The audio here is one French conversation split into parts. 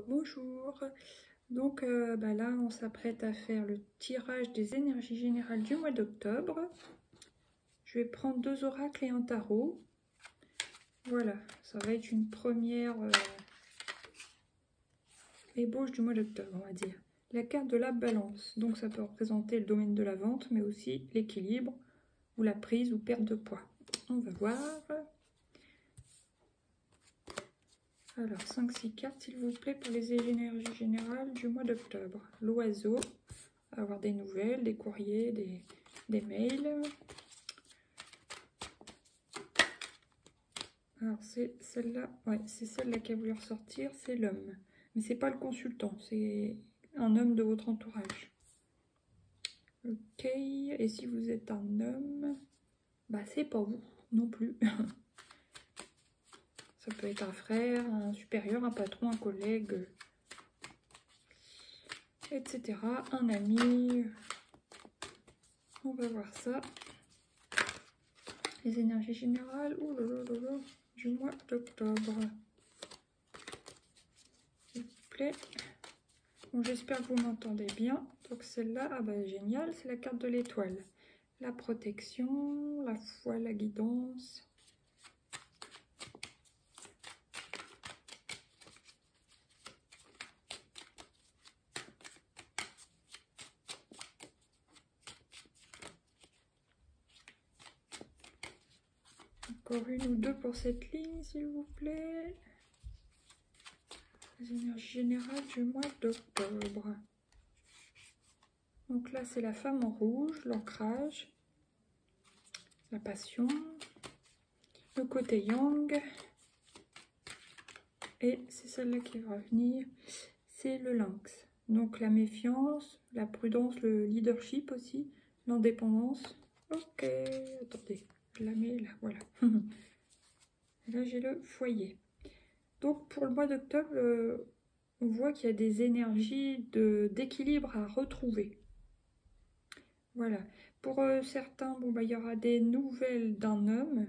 bonjour. Donc là, on s'apprête à faire le tirage des énergies générales du mois d'octobre. Je vais prendre 2 oracles et un tarot. Voilà, ça va être une première ébauche du mois d'octobre, on va dire. La carte de la balance, donc ça peut représenter le domaine de la vente, mais aussi l'équilibre ou la prise ou perte de poids. On va voir. Alors, 5-6 cartes, s'il vous plaît, pour les énergies générales du mois d'octobre. L'oiseau, avoir des nouvelles, des courriers, des mails. Alors, c'est celle-là, ouais, c'est celle-là qui a voulu ressortir, c'est l'homme. Mais c'est pas le consultant, c'est un homme de votre entourage. Ok, et si vous êtes un homme, bah c'est pas vous non plus. Ça peut être un frère, un supérieur, un patron, un collègue, etc. Un ami. On va voir ça. Les énergies générales du mois d'octobre. S'il vous plaît. Bon, j'espère que vous m'entendez bien. Donc celle-là, ah bah génial, c'est la carte de l'étoile. La protection, la foi, la guidance. Encore une ou deux pour cette ligne, s'il vous plaît. Les énergies générales du mois d'octobre. Donc là, c'est la femme en rouge, l'ancrage, la passion, le côté yang. Et c'est celle-là qui va venir, c'est le lynx. Donc la méfiance, la prudence, le leadership aussi, l'indépendance. Ok, attendez, je la mets là, voilà. Et là, j'ai le foyer. Donc pour le mois d'octobre, on voit qu'il y a des énergies d'équilibre à retrouver. Voilà. Pour certains, bon, bah, il y aura des nouvelles d'un homme.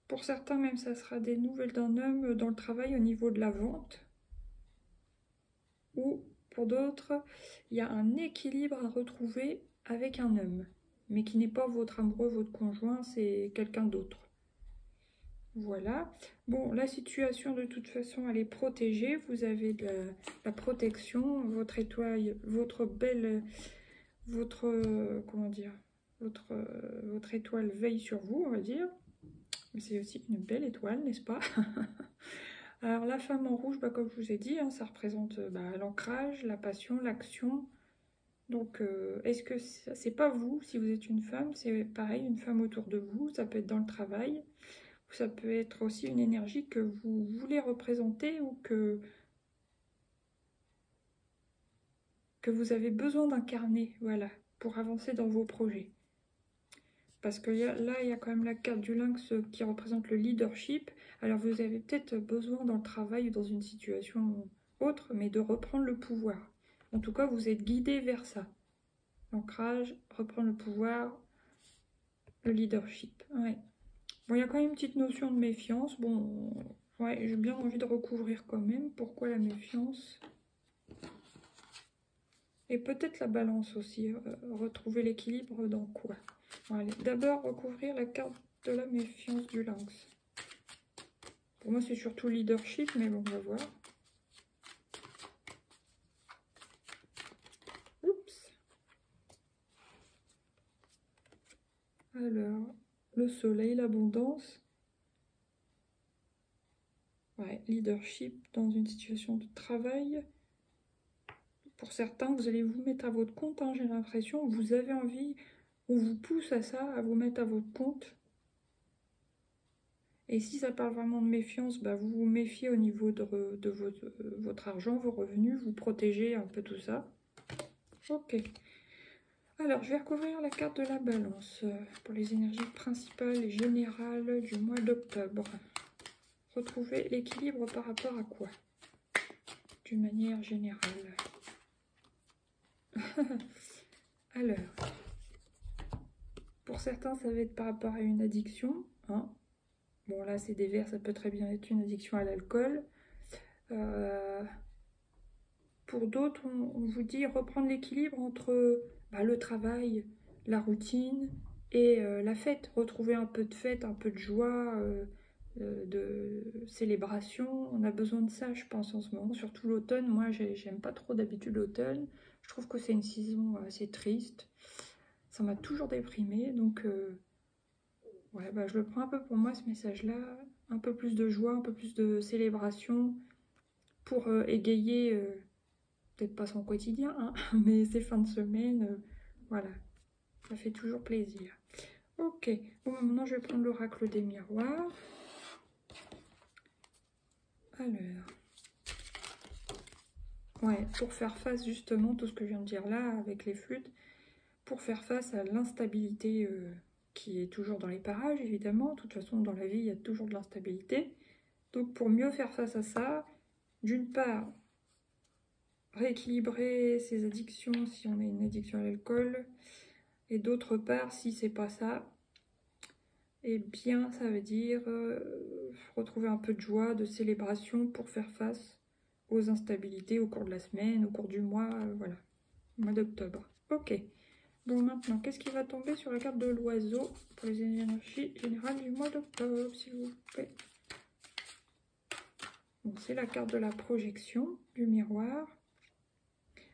Pour certains, même, ça sera des nouvelles d'un homme dans le travail au niveau de la vente. Ou pour d'autres, il y a un équilibre à retrouver avec un homme. Mais qui n'est pas votre amoureux, votre conjoint, c'est quelqu'un d'autre. Voilà. Bon, la situation, de toute façon, elle est protégée. Vous avez de la protection. Votre étoile, votre belle... comment dire, votre étoile veille sur vous, on va dire. C'est aussi une belle étoile, n'est-ce pas? Alors la femme en rouge, bah, comme je vous ai dit, hein, ça représente l'ancrage, la passion, l'action. Donc est-ce que c'est pas vous, si vous êtes une femme, c'est pareil, une femme autour de vous, ça peut être dans le travail, ou ça peut être aussi une énergie que vous voulez représenter ou que vous avez besoin d'incarner, voilà, pour avancer dans vos projets. Parce que là, il y a quand même la carte du lynx qui représente le leadership. Alors, vous avez peut-être besoin dans le travail ou dans une situation autre, mais de reprendre le pouvoir. En tout cas, vous êtes guidé vers ça. L'ancrage, reprendre le pouvoir, le leadership. Ouais. Bon, il y a quand même une petite notion de méfiance. Bon, ouais, j'ai bien envie de recouvrir quand même. Pourquoi la méfiance? Et peut-être la balance aussi. Retrouver l'équilibre dans quoi? Bon, allez, d'abord recouvrir la carte de la méfiance du lynx. Pour moi, c'est surtout leadership, mais bon, on va voir. Oups. Alors, le soleil, l'abondance. Ouais, leadership dans une situation de travail. Pour certains, vous allez vous mettre à votre compte, hein, j'ai l'impression. Vous avez envie, on vous pousse à ça, à vous mettre à votre compte. Et si ça parle vraiment de méfiance, bah vous vous méfiez au niveau de votre argent, vos revenus, vous protégez un peu tout ça. Ok. Alors, je vais recouvrir la carte de la balance pour les énergies principales et générales du mois d'octobre. Retrouver l'équilibre par rapport à quoi? D'une manière générale. Alors, pour certains, ça va être par rapport à une addiction. Hein. Bon, là, c'est des verres, ça peut très bien être une addiction à l'alcool. Pour d'autres, on vous dit reprendre l'équilibre entre le travail, la routine et la fête. Retrouver un peu de fête, un peu de joie, de célébration. On a besoin de ça, je pense, en ce moment. Surtout l'automne. Moi, j'aime pas trop d'habitude l'automne. Je trouve que c'est une saison assez triste. Ça m'a toujours déprimée. Donc, ouais, je le prends un peu pour moi, ce message-là. Un peu plus de joie, un peu plus de célébration pour égayer... peut-être pas son quotidien, hein, mais ces fins de semaine, voilà, ça fait toujours plaisir. Ok, bon, maintenant je vais prendre l'oracle des miroirs. Alors, ouais, pour faire face justement, tout ce que je viens de dire là, avec les flûtes, pour faire face à l'instabilité qui est toujours dans les parages, évidemment. De toute façon, dans la vie, il y a toujours de l'instabilité. Donc, pour mieux faire face à ça, d'une part, rééquilibrer ses addictions si on a une addiction à l'alcool, et d'autre part, si c'est pas ça, eh bien ça veut dire retrouver un peu de joie, de célébration pour faire face aux instabilités au cours de la semaine, au cours du mois, voilà, mois d'octobre. Ok, bon maintenant, qu'est-ce qui va tomber sur la carte de l'oiseau pour les énergies générales du mois d'octobre, s'il vous plaît? Donc c'est la carte de la projection du miroir.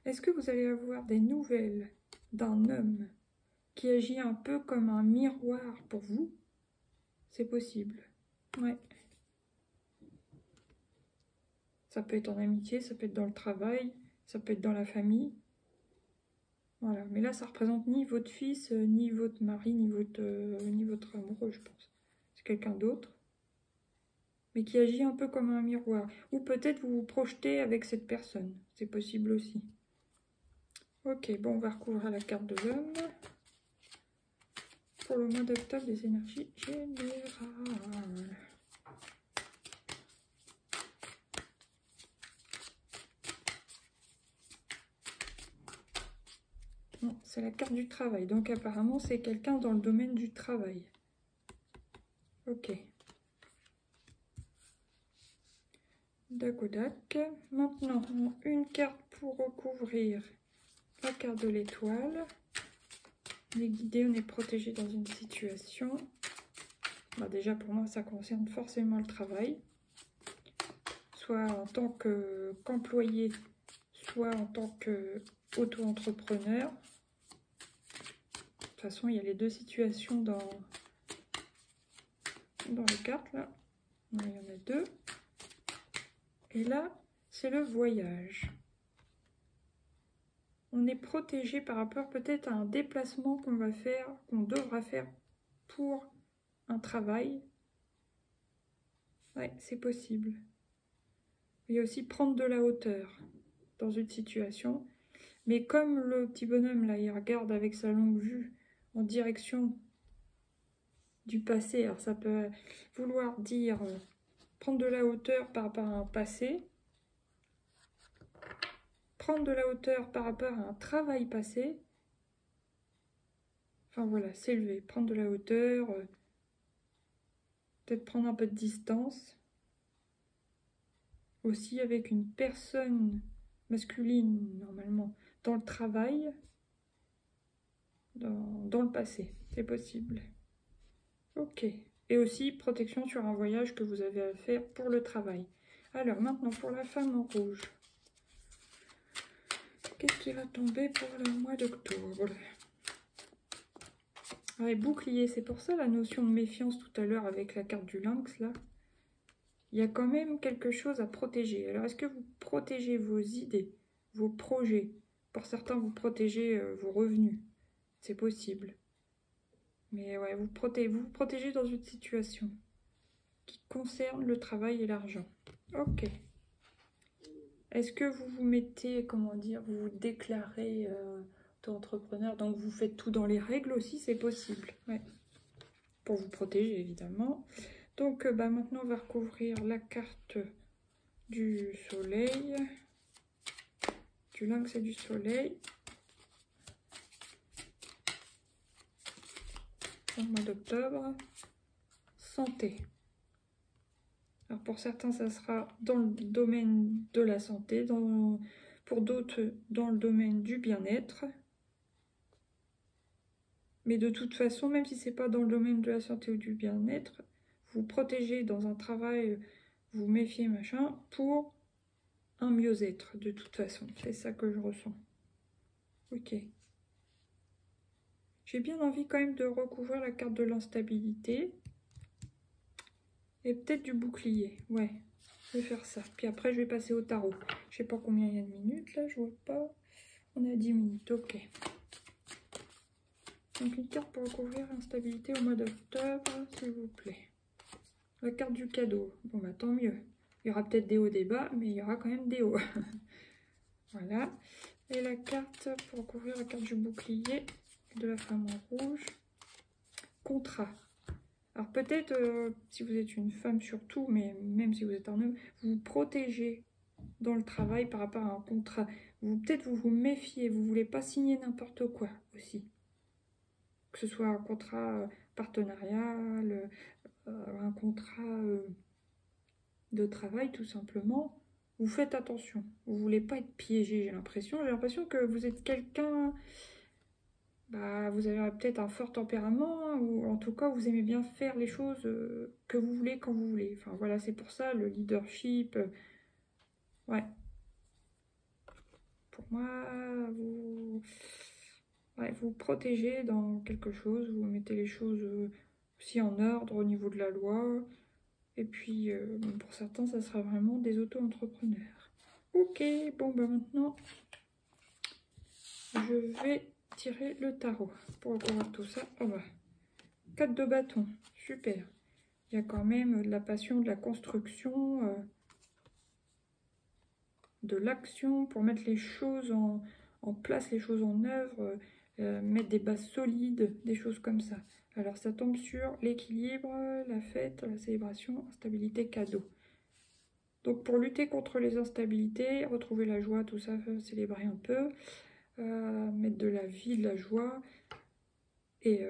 Est-ce que vous allez avoir des nouvelles d'un homme qui agit un peu comme un miroir pour vous? C'est possible. Ouais. Ça peut être en amitié, ça peut être dans le travail, ça peut être dans la famille. Voilà. Mais là, ça représente ni votre fils, ni votre mari, ni votre amoureux, je pense. C'est quelqu'un d'autre. Mais qui agit un peu comme un miroir. Ou peut-être vous vous projetez avec cette personne. C'est possible aussi. Ok, bon, on va recouvrir la carte de l'homme. Pour le mois d'octobre, des énergies générales. Non, c'est la carte du travail. Donc apparemment, c'est quelqu'un dans le domaine du travail. Ok. Dac. Maintenant, une carte pour recouvrir la carte de l'étoile. On est guidé, on est protégé dans une situation. Déjà, pour moi, ça concerne forcément le travail. Soit en tant qu'employé, soit en tant qu'auto-entrepreneur. De toute façon, il y a les deux situations dans les cartes, là. Il y en a deux. Et là, c'est le voyage. On est protégé par rapport peut-être à un déplacement qu'on va faire, qu'on devra faire pour un travail. Ouais, c'est possible. Il y a aussi prendre de la hauteur dans une situation. Mais comme le petit bonhomme, là, il regarde avec sa longue vue en direction du passé, alors ça peut vouloir dire prendre de la hauteur par rapport à un passé, prendre de la hauteur par rapport à un travail passé, enfin voilà, s'élever, prendre de la hauteur, peut-être prendre un peu de distance, aussi avec une personne masculine, normalement, dans le travail, dans le passé, c'est possible. Ok. Et aussi, protection sur un voyage que vous avez à faire pour le travail. Alors, maintenant, pour la femme en rouge. Qu'est-ce qui va tomber pour le mois d'octobre? Ouais, bouclier, c'est pour ça la notion de méfiance tout à l'heure avec la carte du lynx, là. Il y a quand même quelque chose à protéger. Alors, est-ce que vous protégez vos idées, vos projets? Pour certains, vous protégez vos revenus. C'est possible. Mais ouais, vous vous protégez dans une situation qui concerne le travail et l'argent. Ok. Est-ce que vous vous mettez, comment dire, vous vous déclarez auto-entrepreneur, donc vous faites tout dans les règles aussi, c'est possible. Ouais. Pour vous protéger, évidemment. Donc maintenant, on va recouvrir la carte du soleil. Du lynx et du soleil. Au mois d'octobre. Santé. Alors pour certains, ça sera dans le domaine de la santé, pour d'autres, dans le domaine du bien-être. Mais de toute façon, même si c'est pas dans le domaine de la santé ou du bien-être, vous protégez dans un travail, vous méfiez, machin, pour un mieux-être, de toute façon. C'est ça que je ressens. Ok. J'ai bien envie quand même de recouvrir la carte de l'instabilité. Et peut-être du bouclier. Ouais, je vais faire ça. Puis après, je vais passer au tarot. Je sais pas combien il y a de minutes, là, je vois pas. On est à 10 minutes, ok. Donc une carte pour recouvrir l'instabilité au mois d'octobre, s'il vous plaît. La carte du cadeau. Bon, bah tant mieux. Il y aura peut-être des hauts, des bas, mais il y aura quand même des hauts. Voilà. Et la carte pour recouvrir la carte du bouclier de la femme en rouge. Contrat. Alors peut-être, si vous êtes une femme surtout, mais même si vous êtes un homme, vous vous protégez dans le travail par rapport à un contrat. Peut-être vous vous méfiez, vous ne voulez pas signer n'importe quoi aussi. Que ce soit un contrat partenarial, un contrat de travail tout simplement. Vous faites attention, vous ne voulez pas être piégé, j'ai l'impression. J'ai l'impression que vous êtes quelqu'un... Bah, vous avez peut-être un fort tempérament, hein, ou en tout cas vous aimez bien faire les choses que vous voulez quand vous voulez. Enfin voilà, c'est pour ça le leadership. Ouais. Pour moi, ouais, vous protégez dans quelque chose, vous mettez les choses aussi en ordre au niveau de la loi. Et puis pour certains, ça sera vraiment des auto-entrepreneurs. Ok, bon bah maintenant, je vais tirer le tarot pour recouvrir tout ça. Oh bah, 4 de bâton, super. Il y a quand même de la passion, de la construction, de l'action pour mettre les choses en place, les choses en œuvre, mettre des bases solides, des choses comme ça. Alors ça tombe sur l'équilibre, la fête, la célébration, instabilité, cadeau. Donc pour lutter contre les instabilités, retrouver la joie, tout ça, célébrer un peu, mettre de la vie, de la joie. Et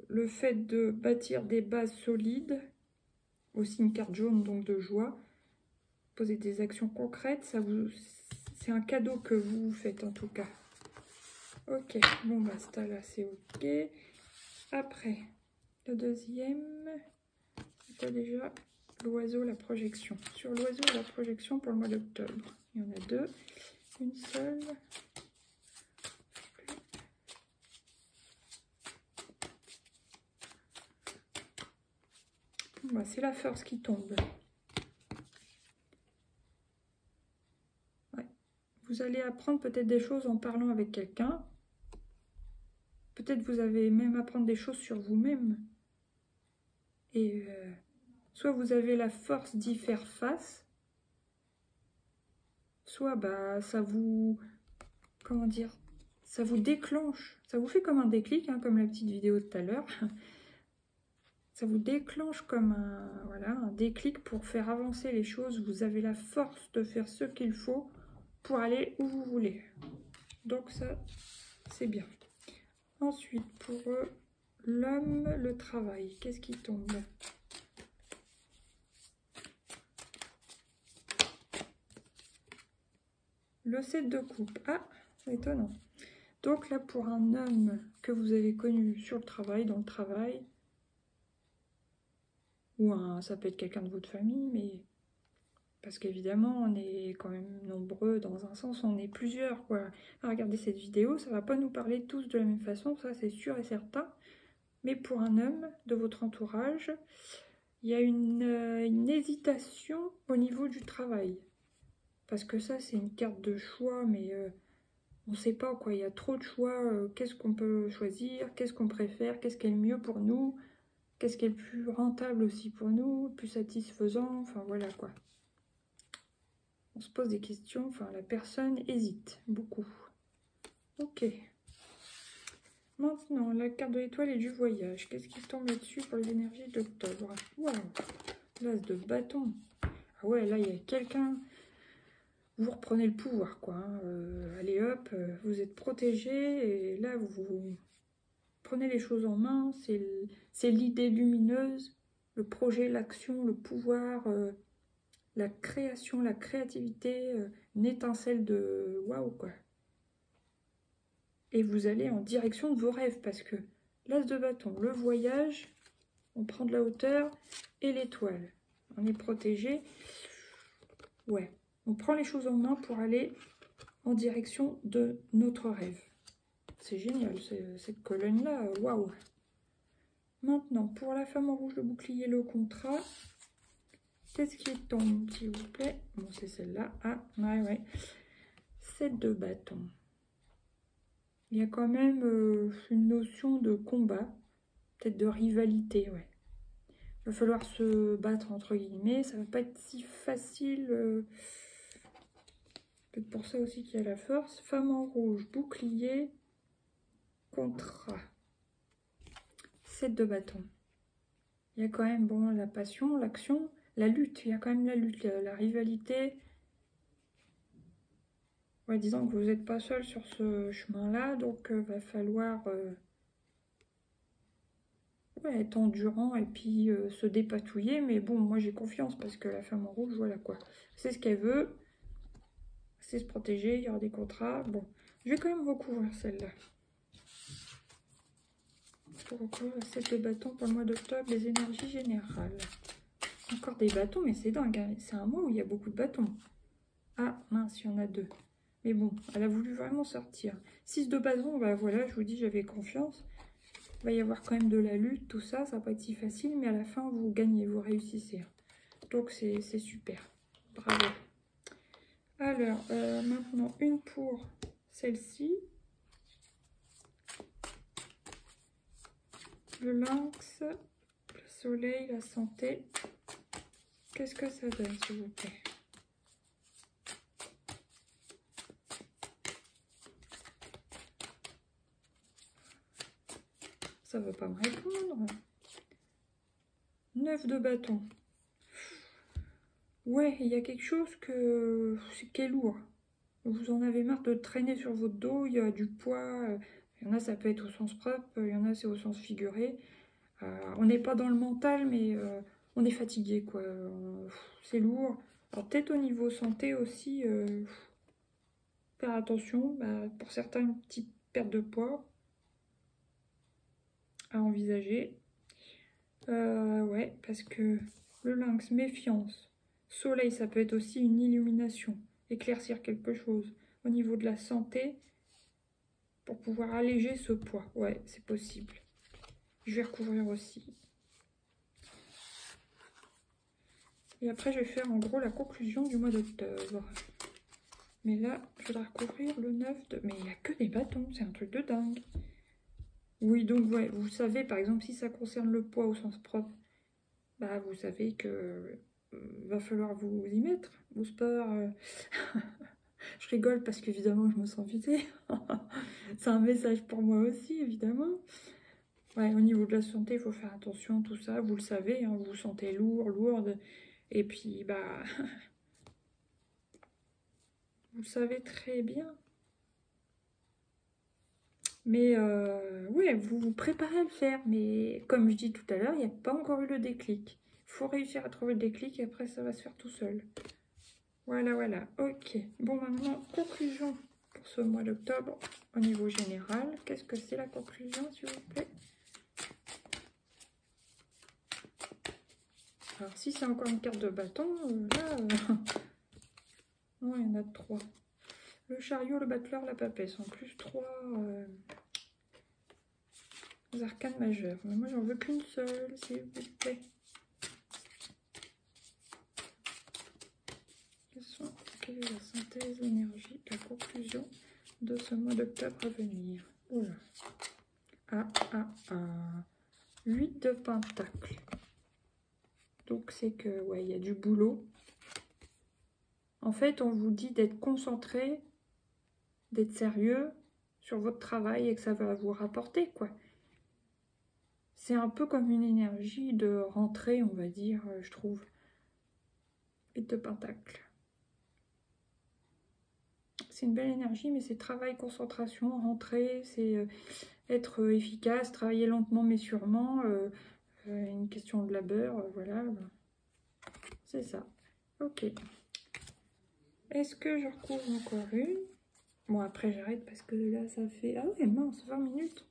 le fait de bâtir des bases solides, aussi une carte jaune donc de joie, poser des actions concrètes, c'est un cadeau que vous vous faites en tout cas. Ok, bon bah ça là c'est ok. Après, le deuxième, c'était déjà l'oiseau, la projection. Sur l'oiseau et la projection pour le mois d'octobre, il y en a deux, une seule. Bah, c'est la force qui tombe. Ouais. Vous allez apprendre peut-être des choses en parlant avec quelqu'un. Peut-être vous avez même apprendre des choses sur vous-même. Et soit vous avez la force d'y faire face, soit bah, ça vous... Comment dire? Ça vous déclenche. Ça vous fait comme un déclic, hein, comme la petite vidéo de tout à l'heure. Ça vous déclenche comme un déclic pour faire avancer les choses. Vous avez la force de faire ce qu'il faut pour aller où vous voulez. Donc ça, c'est bien. Ensuite, pour l'homme, le travail. Qu'est-ce qui tombe? Le 7 de coupe. Ah, c'est étonnant. Donc là, pour un homme que vous avez connu sur le travail, dans le travail, ou ça peut être quelqu'un de votre famille, mais parce qu'évidemment, on est quand même nombreux dans un sens, on est plusieurs, quoi. À regarder cette vidéo, ça va pas nous parler tous de la même façon, ça c'est sûr et certain. Mais pour un homme de votre entourage, il y a une hésitation au niveau du travail. Parce que ça, c'est une carte de choix, mais on ne sait pas, quoi. Il y a trop de choix. Qu'est-ce qu'on peut choisir? Qu'est-ce qu'on préfère? Qu'est-ce qui est le mieux pour nous? Qu'est-ce qui est le plus rentable aussi pour nous? Plus satisfaisant? Enfin, voilà, quoi. On se pose des questions. Enfin, la personne hésite beaucoup. Ok. Maintenant, la carte de l'étoile et du voyage. Qu'est-ce qui tombe là-dessus pour les énergies d'octobre? Waouh! L'as de bâton. Ah ouais, là, il y a quelqu'un... Vous reprenez le pouvoir, quoi. Hein. Allez hop, vous êtes protégé et là, vous prenez les choses en main. C'est l'idée lumineuse, le projet, l'action, le pouvoir. la création, la créativité, une étincelle de waouh quoi. Et vous allez en direction de vos rêves parce que l'as de bâton, le voyage, on prend de la hauteur et l'étoile. On est protégé. Ouais, on prend les choses en main pour aller en direction de notre rêve. C'est génial, cette colonne-là, waouh. Maintenant, pour la femme en rouge, le bouclier, le contrat, qu'est-ce qui tombe, s'il vous plaît? Bon, c'est celle-là. Ah, ouais. 7 de bâton. Il y a quand même une notion de combat, peut-être de rivalité, ouais. Il va falloir se battre, entre guillemets. Ça va pas être si facile. Peut-être pour ça aussi qu'il y a la force. Femme en rouge, bouclier, contrat. 7 de bâton. Il y a quand même bon, la passion, l'action, la lutte. Il y a quand même la lutte, la rivalité. Ouais, disons que vous n'êtes pas seul sur ce chemin-là. Donc, va falloir ouais, être endurant et puis se dépatouiller. Mais bon, moi j'ai confiance parce que la femme en rouge, voilà quoi. C'est ce qu'elle veut. C'est se protéger, il y aura des contrats. Bon, je vais quand même recouvrir celle-là. Pour recouvrir 7 de bâton pour le mois d'octobre, les énergies générales. Encore des bâtons, mais c'est dingue. Hein. C'est un mois où il y a beaucoup de bâtons. Ah, mince, il y en a 2. Mais bon, elle a voulu vraiment sortir. 6 de bâton, bah voilà, je vous dis, j'avais confiance. Il va y avoir quand même de la lutte, tout ça. Ça va pas être si facile, mais à la fin, vous gagnez, vous réussissez. Donc, c'est super. Bravo. Alors, maintenant, une pour celle-ci. Le lynx, le soleil, la santé. Qu'est-ce que ça donne, s'il vous plaît? Ça ne veut pas me répondre. 9 de bâton. Ouais, il y a quelque chose qui est lourd. Vous en avez marre de traîner sur votre dos, il y a du poids. Il y en a, ça peut être au sens propre, il y en a, c'est au sens figuré. On n'est pas dans le mental, mais on est fatigué, quoi. C'est lourd. Alors, peut-être au niveau santé aussi, faire attention. Bah, pour certains, une petite perte de poids à envisager. Ouais, parce que le lynx, méfiance. Soleil, ça peut être aussi une illumination, éclaircir quelque chose. Au niveau de la santé, pour pouvoir alléger ce poids. Ouais, c'est possible. Je vais recouvrir aussi. Et après, je vais faire en gros la conclusion du mois d'octobre. Mais là, je voudrais recouvrir le 9 de... Mais il n'y a que des bâtons, c'est un truc de dingue. Oui, donc ouais, vous savez, par exemple, si ça concerne le poids au sens propre, bah vous savez que va falloir vous y mettre, au sport. Je rigole parce qu'évidemment, je me sens vidée. C'est un message pour moi aussi, évidemment. Ouais, au niveau de la santé, il faut faire attention, tout ça. Vous le savez, hein, vous vous sentez lourd, lourde. Et puis, bah... vous le savez très bien. Mais, ouais, vous vous préparez à le faire. Mais, comme je dis tout à l'heure, il n'y a pas encore eu le déclic. Il faut réussir à trouver le déclic et après, ça va se faire tout seul. Voilà. Ok. Bon, maintenant, conclusion pour ce mois d'octobre au niveau général. Qu'est-ce que c'est la conclusion, s'il vous plaît? Alors, si c'est encore une carte de bâton, là... non, il y en a 3. Le chariot, le battleur, la papesse. En plus, 3 arcanes majeures. Mais moi, j'en veux qu'une seule, s'il vous plaît. Quelle est la synthèse, l'énergie, la conclusion de ce mois d'octobre à venir? Oula. 8 de pentacles. Donc, c'est que, ouais, il y a du boulot. En fait, on vous dit d'être concentré, d'être sérieux sur votre travail et que ça va vous rapporter, quoi. C'est un peu comme une énergie de rentrée, on va dire, je trouve. 8 de pentacles. C'est une belle énergie, mais c'est travail, concentration, rentrée, c'est être efficace, travailler lentement mais sûrement, une question de labeur, voilà. C'est ça. Ok. Est-ce que je recouvre encore une? Bon, après j'arrête parce que là ça fait... Ah ouais, mince, 20 minutes.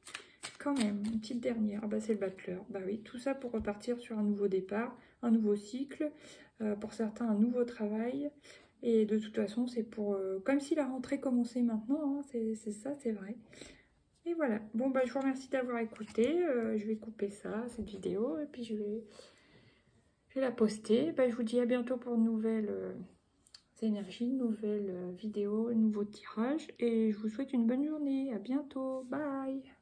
Quand même, une petite dernière. Ah bah c'est le battleur. Bah oui, tout ça pour repartir sur un nouveau départ, un nouveau cycle. Pour certains, un nouveau travail. Et de toute façon, c'est pour... comme si la rentrée commençait maintenant, hein, c'est ça, c'est vrai. Et voilà. Bon, bah je vous remercie d'avoir écouté. Je vais couper ça, cette vidéo, et puis je vais la poster. Bah, je vous dis à bientôt pour une nouvelle... énergie, nouvelle vidéo, nouveau tirage et je vous souhaite une bonne journée. À bientôt. Bye.